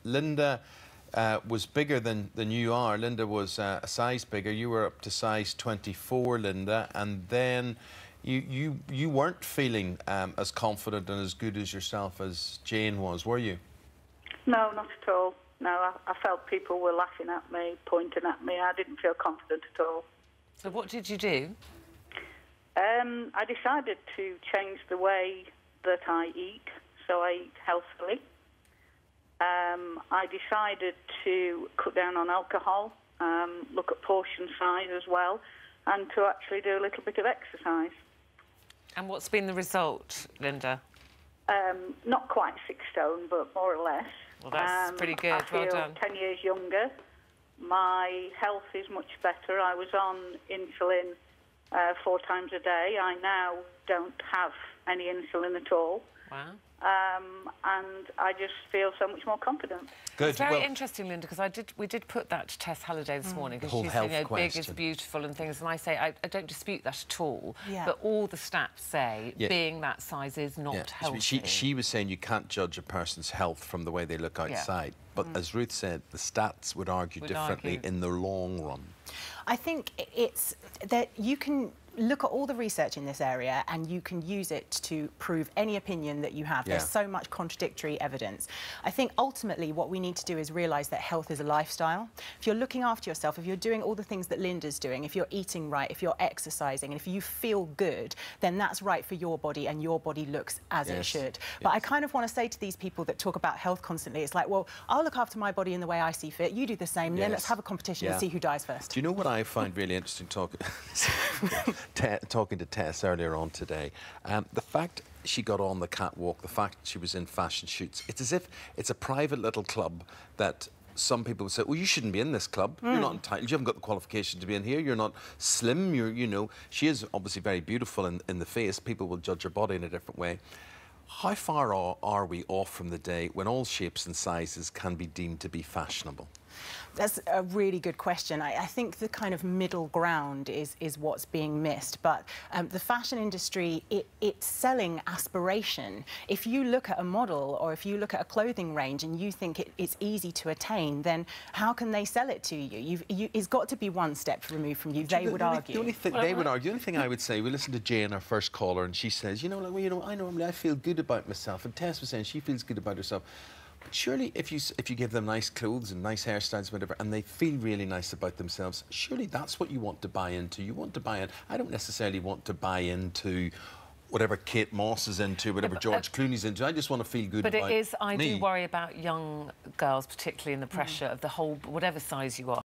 Linda was bigger than you are. Linda was a size bigger. You were up to size 24, Linda, and then you weren't feeling as confident and as good as yourself as Jane was, were you? No, not at all. No, I felt people were laughing at me, pointing at me. I didn't feel confident at all. So what did you do? I decided to change the way that I eat, so I eat healthily. I decided to cut down on alcohol, look at portion size as well, and to actually do a little bit of exercise. And what's been the result, Linda? Not quite 6 stone, but more or less. Well, that's pretty good. I feel well done. 10 years younger. My health is much better. I was on insulin 4 times a day. I now don't have any insulin at all. Wow. And I just feel so much more confident. Good. It's very interesting, Linda, because we did put that to Tess Halliday this morning, because she's big is beautiful and things, and I say I don't dispute that at all. Yeah. But all the stats say being that size is not healthy. She was saying you can't judge a person's health from the way they look outside. But as Ruth said, the stats would argue differently in the long run. I think it's that you can look at all the research in this area and you can use it to prove any opinion that you have. There's so much contradictory evidence. I think ultimately what we need to do is realise that health is a lifestyle. If you're looking after yourself, if you're doing all the things that Linda's doing, if you're eating right, if you're exercising, and if you feel good, then that's right for your body and your body looks as it should. But I kind of want to say to these people that talk about health constantly, it's like, well, I'll look after my body in the way I see fit, you do the same, and then let's have a competition and see who dies first. Do you know what I find really interesting talking to Tess earlier on today? The fact she got on the catwalk, the fact she was in fashion shoots, it's as if it's a private little club that some people would say, well, you shouldn't be in this club. You're not entitled. You haven't got the qualification to be in here. You're not slim. You know, she is obviously very beautiful in the face. People will judge her body in a different way. How far are we off from the day when all shapes and sizes can be deemed to be fashionable? That's a really good question. I think the kind of middle ground is what's being missed. But the fashion industry, it's selling aspiration. If you look at a model or if you look at a clothing range and you think it's easy to attain, then how can they sell it to you? It's got to be one step removed from you, they would argue. The only thing they would argue, the only thing I would say, we listened to Jane, our first caller, and she says, you know, like, well, you know, I normally I feel good about myself, and Tess was saying she feels good about herself. But surely if you give them nice clothes and nice hairstyles, whatever, and they feel really nice about themselves, surely that's what you want to buy into. You want to buy in. I don't necessarily want to buy into whatever Kate Moss is into, whatever George Clooney's into. I just want to feel good about me. But it is, I do worry about young girls, particularly in the pressure of the whole, whatever size you are.